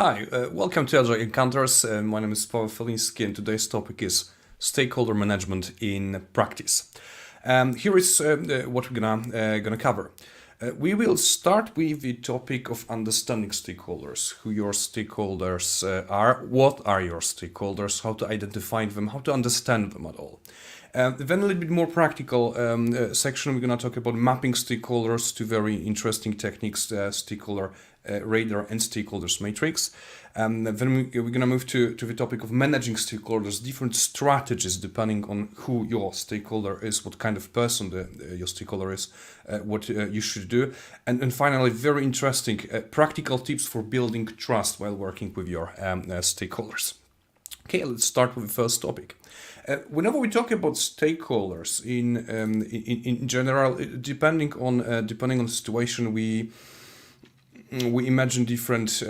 Hi, welcome to Agile Encounters. My name is Paweł Feliński, and today's topic is stakeholder management in practice. Here is what we're gonna cover. We will start with the topic of understanding stakeholders, who your stakeholders are, what are your stakeholders, how to identify them, how to understand them at all. Then a little bit more practical section, we're going to talk about mapping stakeholders to very interesting techniques, stakeholder radar and stakeholders matrix. Then we're going to move to the topic of managing stakeholders, different strategies depending on who your stakeholder is, what kind of person your stakeholder is, what you should do. And finally, very interesting practical tips for building trust while working with your stakeholders. Okay, let's start with the first topic. Whenever we talk about stakeholders in general, depending on the situation, we imagine different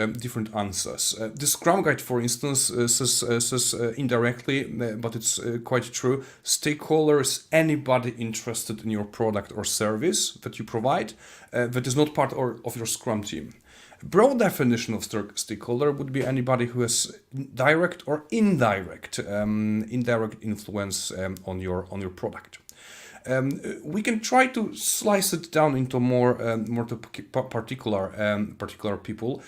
answers. The Scrum Guide, for instance, says indirectly, but it's quite true. Stakeholder is anybody interested in your product or service that you provide that is not part of your Scrum team. Broad definition of stakeholder would be anybody who has direct or indirect influence on your product. We can try to slice it down into more particular people.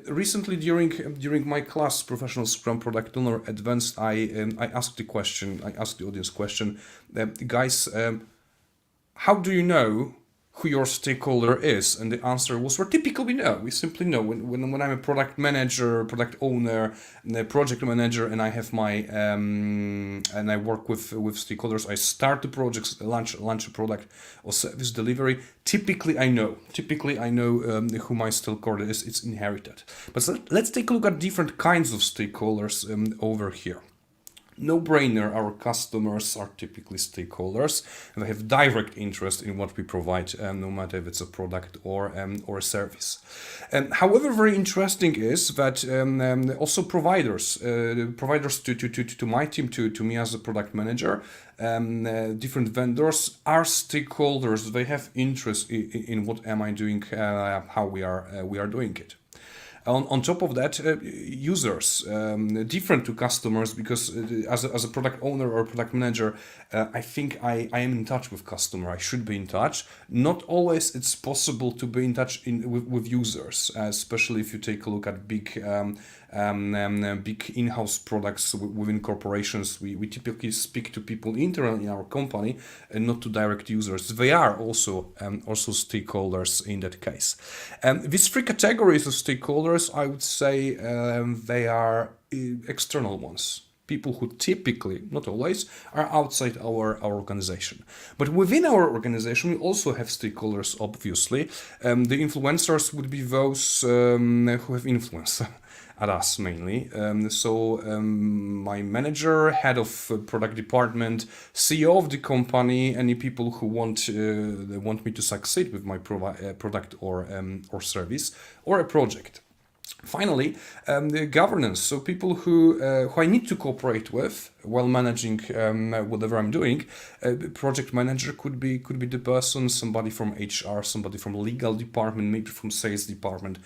Recently, during my class, Professional Scrum Product Owner Advanced, I asked the audience question, guys, how do you know who your stakeholder is? And the answer was, well, typically we know. We simply know when I'm a product manager, product owner, project manager, and I have my and I work with stakeholders. I start the projects, launch a product or service delivery. Typically I know who my stakeholder is. It's inherited. But let's take a look at different kinds of stakeholders over here. No-brainer, our customers are typically stakeholders, and they have direct interest in what we provide, no matter if it's a product or a service. However, very interesting is that also providers to my team, to me as a product manager, different vendors are stakeholders. They have interest in what am I doing, how we are doing it. On top of that, users, different to customers, because as a product owner or product manager, I think I am in touch with customer. I should be in touch. Not always it's possible to be in touch with users, especially if you take a look at big in-house products within corporations. We typically speak to people internally in our company and not to direct users. They are also stakeholders in that case. These three categories of stakeholders, I would say they are external ones. People who typically, not always, are outside our organization. But within our organization, we also have stakeholders, obviously. The influencers would be those who have influence at us mainly. My manager, head of product department, CEO of the company, any people who want me to succeed with my product or service or a project. Finally, the governance, so people who I need to cooperate with while managing whatever I'm doing. Project manager could be the person, somebody from HR, somebody from legal department, maybe from sales department,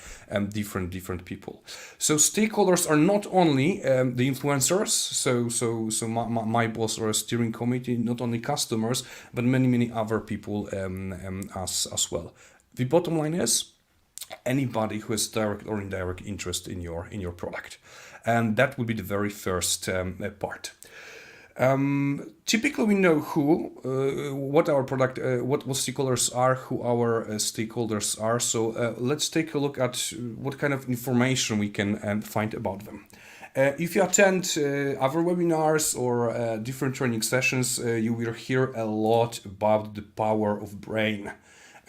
different people. So stakeholders are not only the influencers, so my boss or a steering committee, not only customers, but many other people as well. The bottom line is, anybody who has direct or indirect interest in your product, and that would be the very first part. Typically, we know what our product, what stakeholders are, who our stakeholders are. So let's take a look at what kind of information we can find about them. If you attend other webinars or different training sessions, you will hear a lot about the power of brain,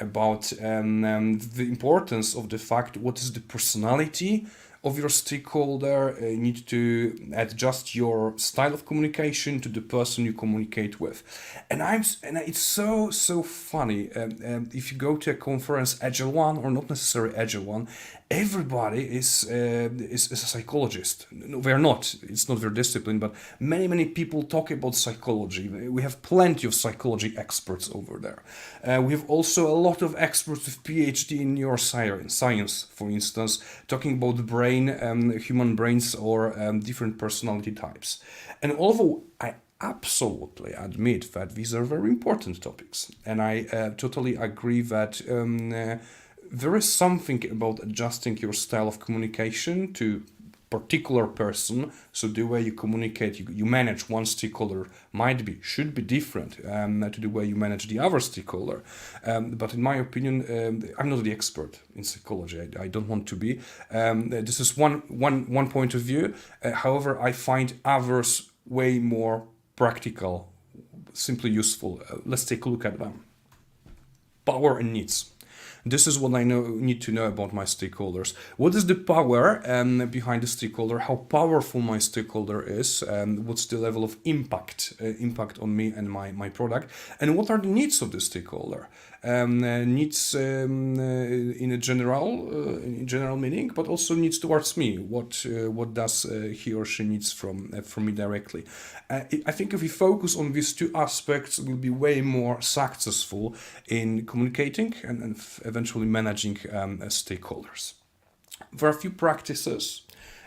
about the importance of the fact what is the personality of your stakeholder. You need to adjust your style of communication to the person you communicate with. And it's so funny. If you go to a conference, Agile one or not necessarily Agile one, everybody is a psychologist. No, they're not. It's not their discipline, but many people talk about psychology. We have plenty of psychology experts over there. We have also a lot of experts with PhD in neuroscience, for instance, talking about the brain human brains or different personality types. And although I absolutely admit that these are very important topics, and I totally agree that there is something about adjusting your style of communication to particular person, so the way you communicate, you manage one stakeholder should be different to the way you manage the other stakeholder. But in my opinion, I'm not the expert in psychology. I don't want to be. This is one point of view. However, I find others way more practical, simply useful. Let's take a look at them. Power and needs. This is what I need to know about my stakeholders. What is the power behind the stakeholder? How powerful my stakeholder is? What's the level of impact on me and my product? And what are the needs of the stakeholder? Needs in a general meaning, but also needs towards me. What does he or she needs from me directly? I think if we focus on these two aspects, we'll be way more successful in communicating and eventually managing stakeholders. There are a few practices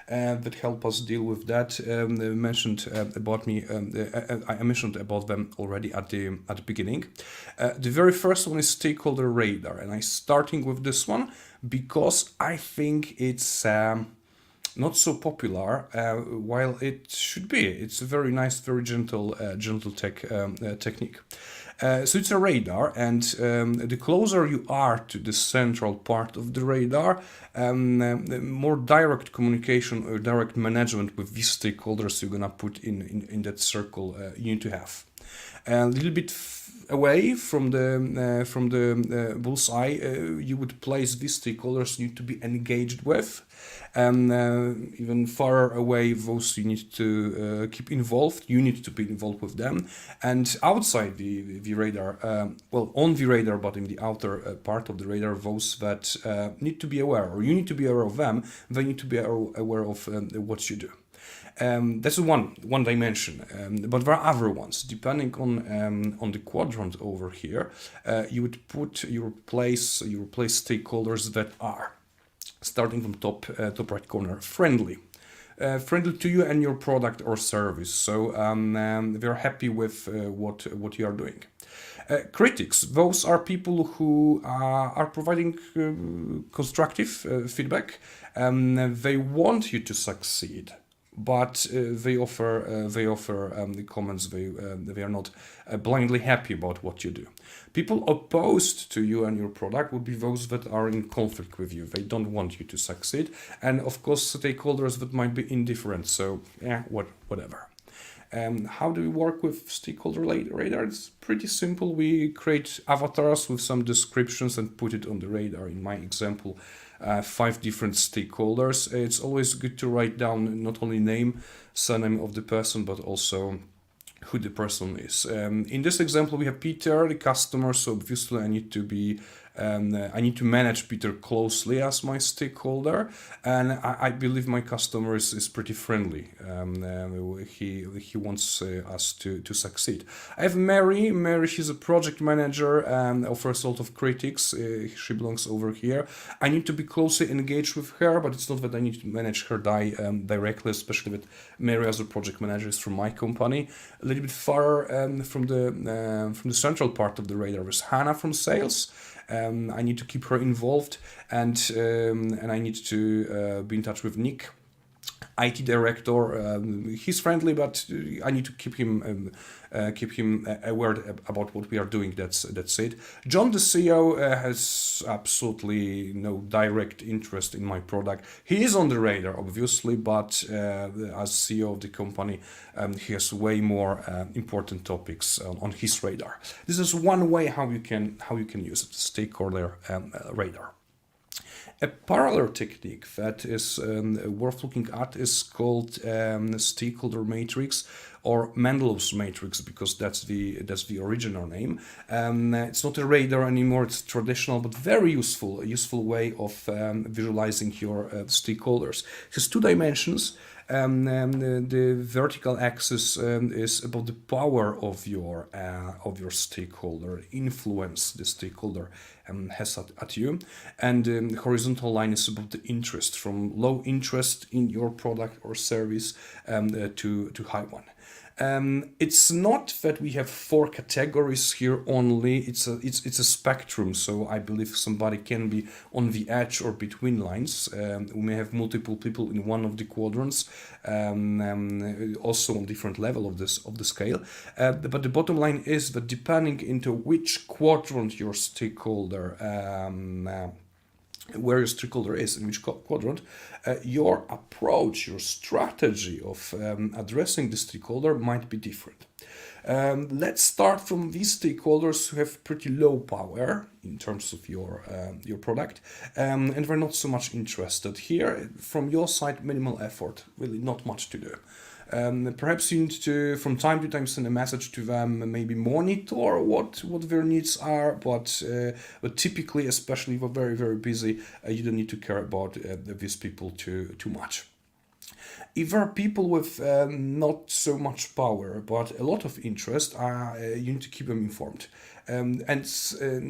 that help us deal with that. I mentioned about them already at the beginning. The very first one is stakeholder radar, and I'm starting with this one because I think it's not so popular, while it should be. It's a very nice, very gentle technique. So it's a radar, and the closer you are to the central part of the radar, the more direct communication or direct management with these stakeholders you're gonna put in that circle you need to have. A little bit away from the bullseye, you would place these stakeholders you need to be engaged with, and even far away those you need to keep involved. You need to be involved with them, and outside the radar, on the radar, but in the outer part of the radar, those that need to be aware, or you need to be aware of them. They need to be aware of what you do. That's one dimension, but there are other ones. Depending on the quadrant over here, you would replace stakeholders that are, starting from top right corner, friendly to you and your product or service. So they're happy with what you are doing. Critics, those are people who are providing constructive feedback. They want you to succeed, but they offer the comments. They are not blindly happy about what you do. People opposed to you and your product would be those that are in conflict with you. They don't want you to succeed, and of course stakeholders that might be indifferent. So whatever. How do we work with stakeholder radar? It's pretty simple. We create avatars with some descriptions and put it on the radar. In my example, 5 different stakeholders. It's always good to write down not only name, surname of the person, but also who the person is. In this example, we have Peter, the customer. So obviously, I need to manage Peter closely as my stakeholder, and I believe my customer is pretty friendly. He wants us to succeed. I have Mary. She's a project manager and offers a lot of critics. She belongs over here. I need to be closely engaged with her, but it's not that I need to manage her directly, especially that Mary as a project manager is from my company. A little bit far from the central part of the radar is Hannah from sales. I need to keep her involved, and I need to be in touch with Nick, IT director. He's friendly, but I need to keep him aware about what we are doing. That's it. John, the CEO, has absolutely no direct interest in my product. He is on the radar, obviously, but as CEO of the company, he has way more important topics on his radar. This is one way how you can use it, stakeholder radar. A parallel technique that is worth looking at is called Stakeholder Matrix, or Mendelow's matrix, because that's the original name. It's not a radar anymore. It's traditional but very useful way of visualizing your stakeholders. It has two dimensions. The vertical axis is about the power of your stakeholder, influence the stakeholder has at you, and the horizontal line is about the interest, from low interest in your product or service to high one. It's not that we have 4 categories here only. It's a spectrum. So I believe somebody can be on the edge or between lines. We may have multiple people in one of the quadrants, also on different level of the scale. But the bottom line is that depending into which quadrant your stakeholder where your stakeholder is, in which quadrant, your approach, your strategy of addressing the stakeholder might be different. Let's start from these stakeholders who have pretty low power in terms of your product, and they're not so much interested. Here, from your side, minimal effort, really not much to do. Perhaps you need to, from time to time, send a message to them, maybe monitor what their needs are, but typically, especially if we're very, very busy, you don't need to care about these people too much. If there are people with not so much power but a lot of interest, you need to keep them informed. And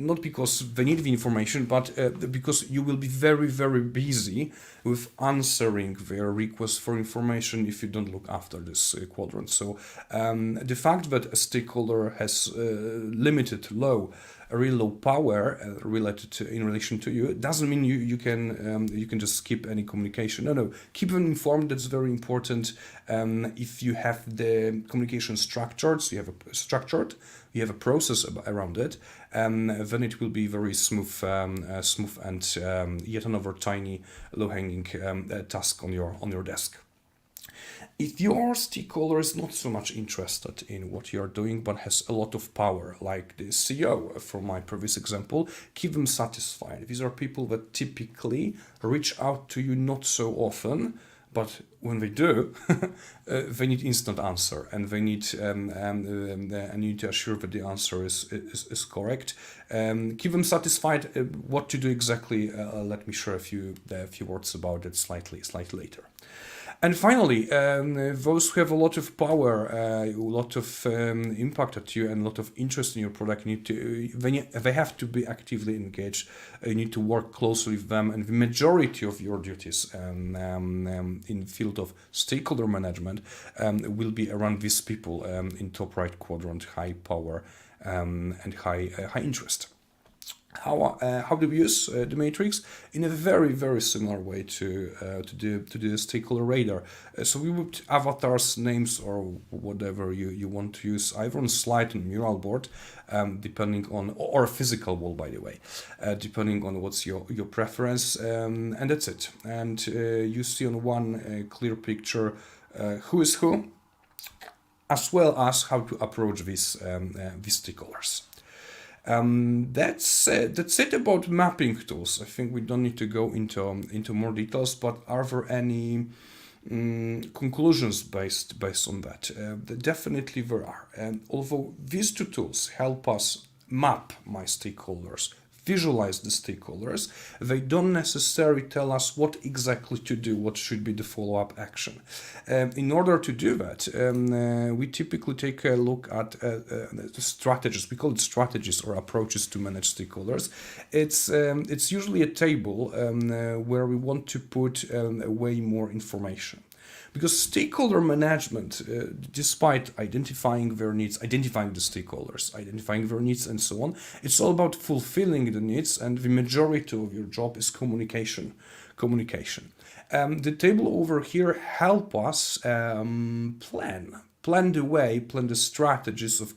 not because they need the information, but because you will be very, very busy with answering their requests for information if you don't look after this quadrant. So the fact that a stakeholder has limited, really low power in relation to you doesn't mean you can just skip any communication. No, keep them informed. That's very important. If you have the communication structured, so you have a process around it, then it will be very smooth and yet another tiny low-hanging task on your desk. If your stakeholder is not so much interested in what you're doing but has a lot of power, like the CEO from my previous example, keep them satisfied. These are people that typically reach out to you not so often, but when they do, they need instant answer, and they need and you need to assure that the answer is correct. Keep them satisfied. What to do exactly? Let me share a few words about it slightly later. And finally, those who have a lot of power, a lot of impact at you, and a lot of interest in your product, they have to be actively engaged. You need to work closely with them, and the majority of your duties in the field of stakeholder management will be around these people in top right quadrant, high power and high interest. How do we use the matrix? In a very, very similar way to the stakeholder radar. So we would avatars, names, or whatever you want to use, either on slide and mural board, depending on, or a physical wall, by the way, depending on what's your preference, and that's it. And you see on one clear picture who is who, as well as how to approach these stakeholders. That's it about mapping tools. I think we don't need to go into more details, but are there any conclusions based on that? Definitely there are. And although these two tools help us map my stakeholders, visualize the stakeholders, they don't necessarily tell us what exactly to do, what should be the follow-up action. In order to do that, we typically take a look at the strategies. We call it strategies or approaches to manage stakeholders. It's usually a table where we want to put way more information. Because stakeholder management, despite identifying their needs, identifying the stakeholders, identifying their needs and so on, it's all about fulfilling the needs, and the majority of your job is communication. The table over here help us plan the strategies of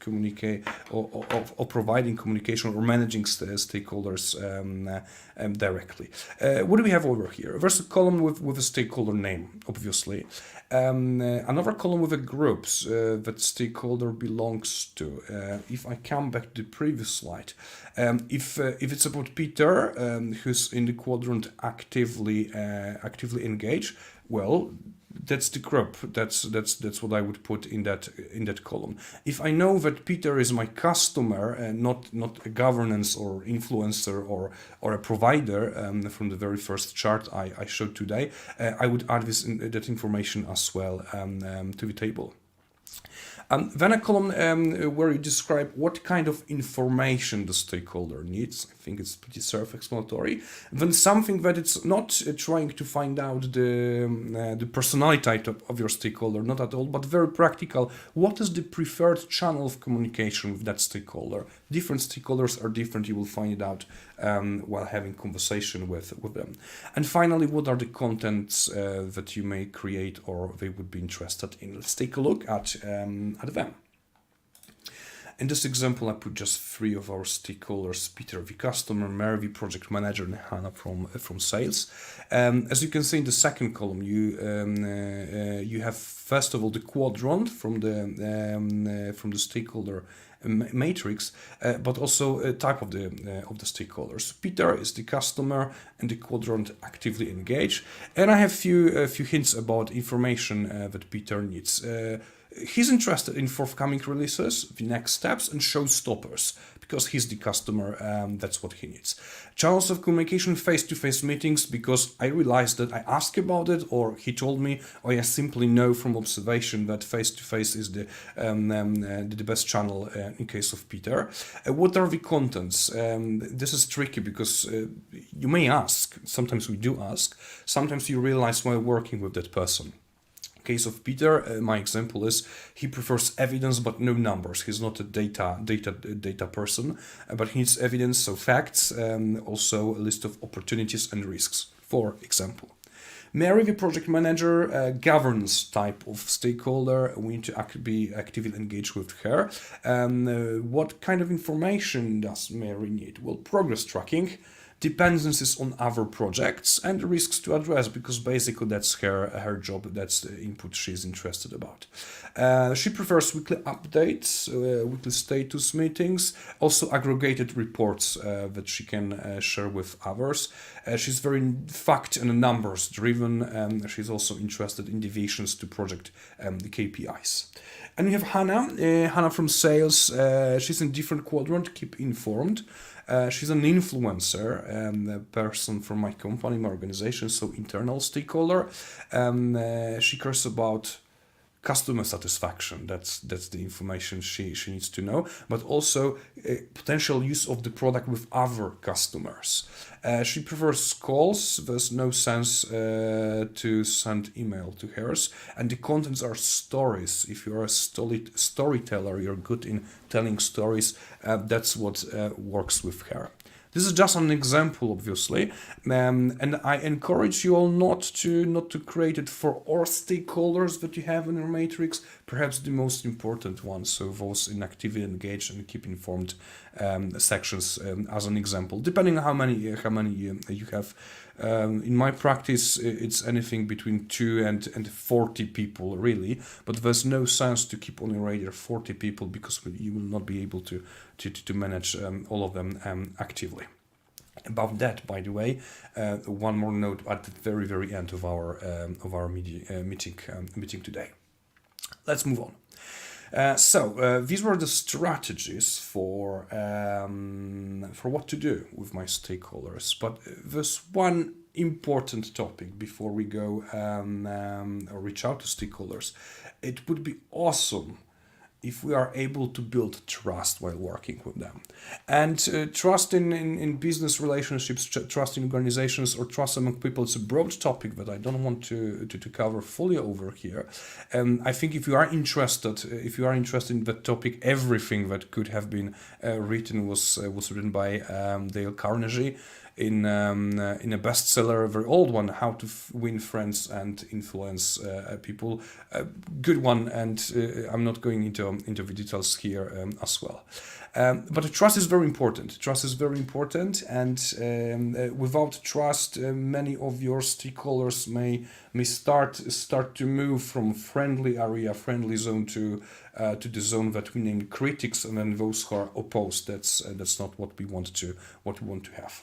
of providing communication or managing stakeholders directly. What do we have over here? There's a column with a stakeholder name, obviously. Another column with the groups that stakeholder belongs to. If I come back to the previous slide, if it's about Peter, who's in the quadrant actively engaged, well, that's the group. That's what I would put in that column. If I know that Peter is my customer and not a governance or influencer or a provider, from the very first chart I showed today, I would add that information as well to the table. Then a column where you describe what kind of information the stakeholder needs. I think it's pretty self-explanatory. Then something that it's not trying to find out the personality type of your stakeholder, not at all, but very practical. What is the preferred channel of communication with that stakeholder? Different stakeholders are different. You will find it out while having conversation with them. And finally, what are the contents that you may create or they would be interested in? Let's take a look at them. In this example, I put just 3 of our stakeholders: Peter, the customer, Mary, the project manager, and Hannah from sales. As you can see in the second column, you have first of all the quadrant from the stakeholder matrix, but also a type of the stakeholders. Peter is the customer, and the quadrant actively engaged. And I have a few hints about information that Peter needs. He's interested in forthcoming releases, the next steps, and showstoppers, because he's the customer. That's what he needs. Channels of communication: face-to-face meetings, because I realized that I asked about it, or he told me, or I simply know from observation that face-to-face is the best channel in case of Peter. What are the contents? This is tricky because you may ask, sometimes we do ask, sometimes you realize while working with that person. Case of Peter, my example is he prefers evidence but no numbers. He's not a data person, but he needs evidence, so facts, also a list of opportunities and risks, for example. Mary, the project manager, governance type of stakeholder. We need to be actively engaged with her. What kind of information does Mary need? Well, progress tracking, dependencies on other projects, and risks to address, because basically that's her job, that's the input she's interested about. She prefers weekly updates, weekly status meetings, also aggregated reports that she can share with others. She's very fact and numbers driven. She's also interested in deviations to project the KPIs. And we have Hannah, Hannah from sales. She's in different quadrant, keep informed. She's an influencer, a person from my company, my organization, so internal stakeholder. She cares about customer satisfaction. That's the information she needs to know, but also potential use of the product with other customers. She prefers calls. There's no sense to send email to hers, and the contents are stories. If you're a storyteller, you're good in telling stories. That's what works with her. This is just an example, obviously, and I encourage you all not to create it for all stakeholders that you have in your matrix. Perhaps the most important ones, so those in actively engaged and keep informed sections, as an example. Depending on how many you have. In my practice, it's anything between 2 and 40 people, really. But there's no sense to keep on your radar 40 people, because you will not be able to manage all of them actively. About that, by the way, one more note at the very end of our meeting today. Let's move on. So these were the strategies for what to do with my stakeholders. But there's one important topic before we go or reach out to stakeholders. It would be awesome if we are able to build trust while working with them. And trust in business relationships, trust in organizations, or trust among people, it's a broad topic that I don't want to cover fully over here. I think if you are interested in that topic, everything that could have been written was written by Dale Carnegie in a bestseller, a very old one, How to Win Friends and Influence People. A good one, and I'm not going into the details here as well. But trust is very important. Trust is very important, and without trust, many of your stakeholders may start to move from friendly area, friendly zone to the zone that we name critics, and then those who are opposed. That's not what we want to have.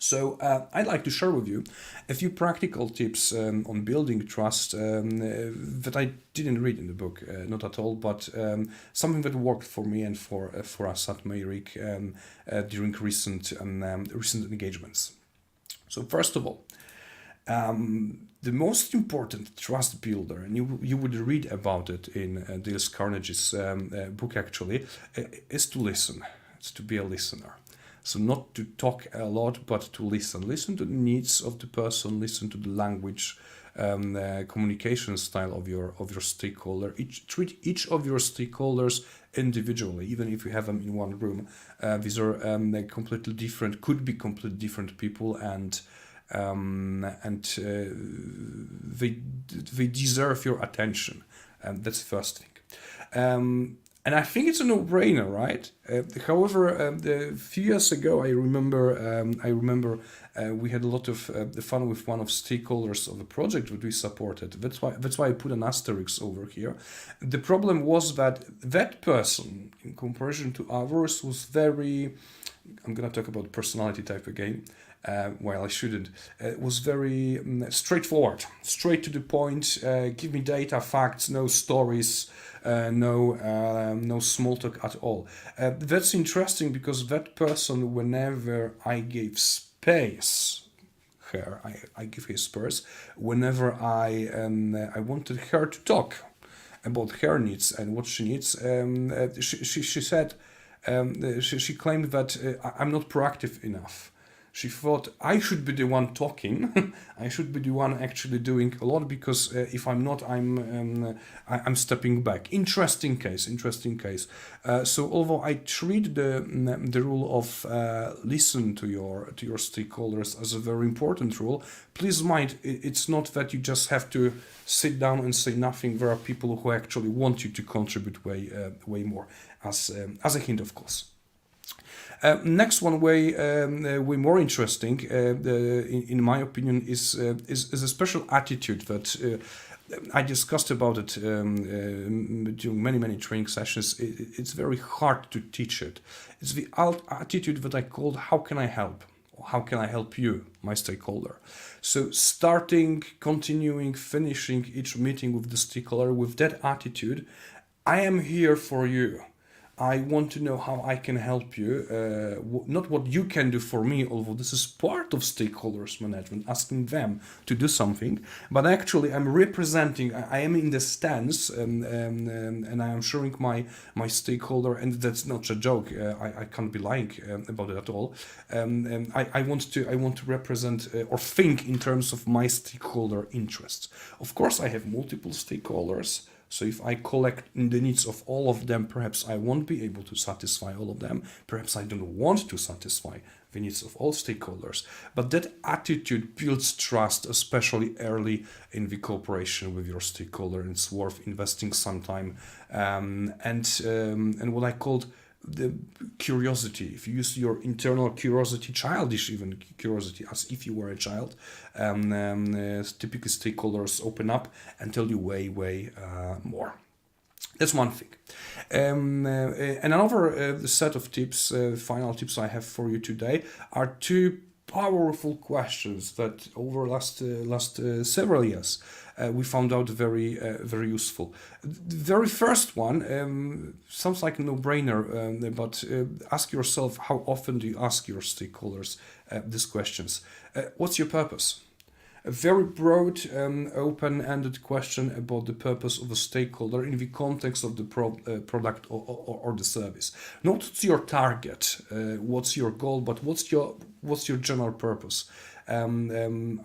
So I'd like to share with you a few practical tips on building trust that I didn't read in the book, not at all, but something that worked for me and for us at Meyrick during recent engagements. So first of all, the most important trust builder, and you would read about it in Dale Carnegie's book actually, is to listen. It's to be a listener. So not to talk a lot, but to listen. Listen to the needs of the person. Listen to the language, communication style of your stakeholder. Treat each of your stakeholders individually, even if you have them in one room. These are completely different. Could be completely different people, and they deserve your attention. That's the first thing. And I think it's a no-brainer, right? However, a few years ago, I remember we had a lot of fun with one of stakeholders of a project that we supported. That's why I put an asterisk over here. The problem was that person, in comparison to others, was very. I'm gonna talk about personality type again. While I shouldn't, was very straightforward, straight to the point. Give me data, facts, no stories. No small talk at all. That's interesting because that person, whenever I gave space, I give her space. Whenever I wanted her to talk about her needs and what she needs, she said she claimed that I'm not proactive enough. She thought I should be the one talking. I should be the one actually doing a lot, because if I'm not, I'm stepping back. Interesting case. So although I treat the rule of listen to your stakeholders as a very important rule, please mind it's not that you just have to sit down and say nothing. There are people who actually want you to contribute way more. As a hint, of course. Next one, way more interesting, in my opinion, is a special attitude that I discussed about it during many training sessions. It's very hard to teach it. It's the attitude that I called "How can I help?" Or "How can I help you, my stakeholder?" So starting, continuing, finishing each meeting with the stakeholder with that attitude: I am here for you. I want to know how I can help you, not what you can do for me, although this is part of stakeholders management, asking them to do something, but actually I'm representing, I am in the stance, and I am showing my stakeholder, and that's not a joke, I can't be lying about it at all. I want to represent or think in terms of my stakeholder interests. Of course, I have multiple stakeholders. So if I collect the needs of all of them, perhaps I won't be able to satisfy all of them. Perhaps I don't want to satisfy the needs of all stakeholders. But that attitude builds trust, especially early in the cooperation with your stakeholder. And it's worth investing some time. And what I called the curiosity. If you use your internal curiosity, childish even curiosity, as if you were a child, typically stakeholders open up and tell you way more. That's one thing. And another set of tips, final tips I have for you today, are two powerful questions that over last several years we found out very useful. The very first one sounds like a no-brainer, but ask yourself, how often do you ask your stakeholders these questions? What's your purpose? A very broad, open-ended question about the purpose of a stakeholder in the context of the product or the service. Not what's your target, what's your goal, but what's your general purpose. Sometimes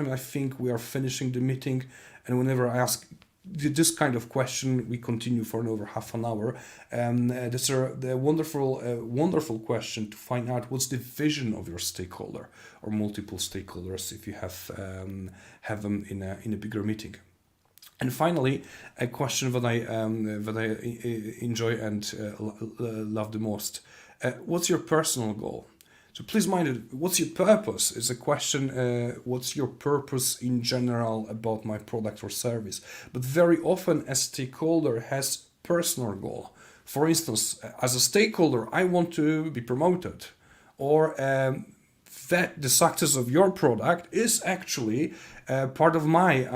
I think we are finishing the meeting, and whenever I ask this kind of question, we continue for another half an hour. That's a wonderful question to find out what's the vision of your stakeholder or multiple stakeholders if you have them in a bigger meeting. And finally, a question that I enjoy and love the most: what's your personal goal? So please mind it, what's your purpose is a question, what's your purpose in general about my product or service? But very often a stakeholder has personal goal. For instance, as a stakeholder, I want to be promoted, or that the success of your product is actually part of my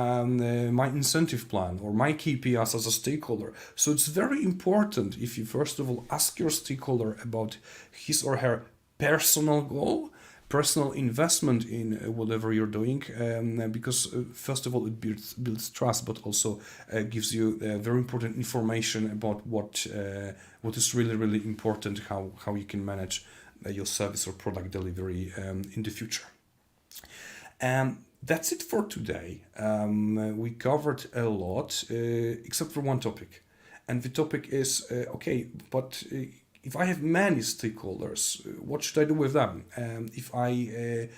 my incentive plan or my KPIs as a stakeholder. So it's very important if you first of all ask your stakeholder about his or her personal goal, personal investment in whatever you're doing, because first of all it builds trust, but also gives you very important information about what is really important, how you can manage your service or product delivery in the future. That's it for today. We covered a lot, except for one topic, and the topic is okay, but if I have many stakeholders, what should I do with them? If I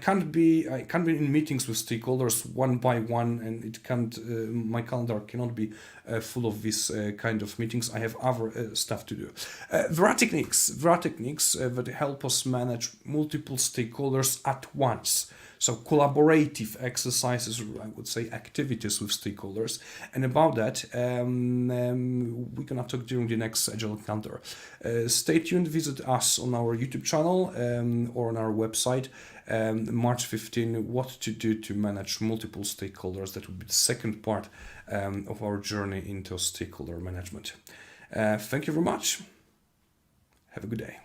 can't be in meetings with stakeholders one by one, and it can't my calendar cannot be full of this kind of meetings. I have other stuff to do. There are techniques that help us manage multiple stakeholders at once. So collaborative exercises, I would say activities with stakeholders. And about that, we're gonna talk during the next Agile Encounter. Stay tuned, visit us on our YouTube channel or on our website. March 15, what to do to manage multiple stakeholders. That would be the second part of our journey into stakeholder management. Thank you very much. Have a good day.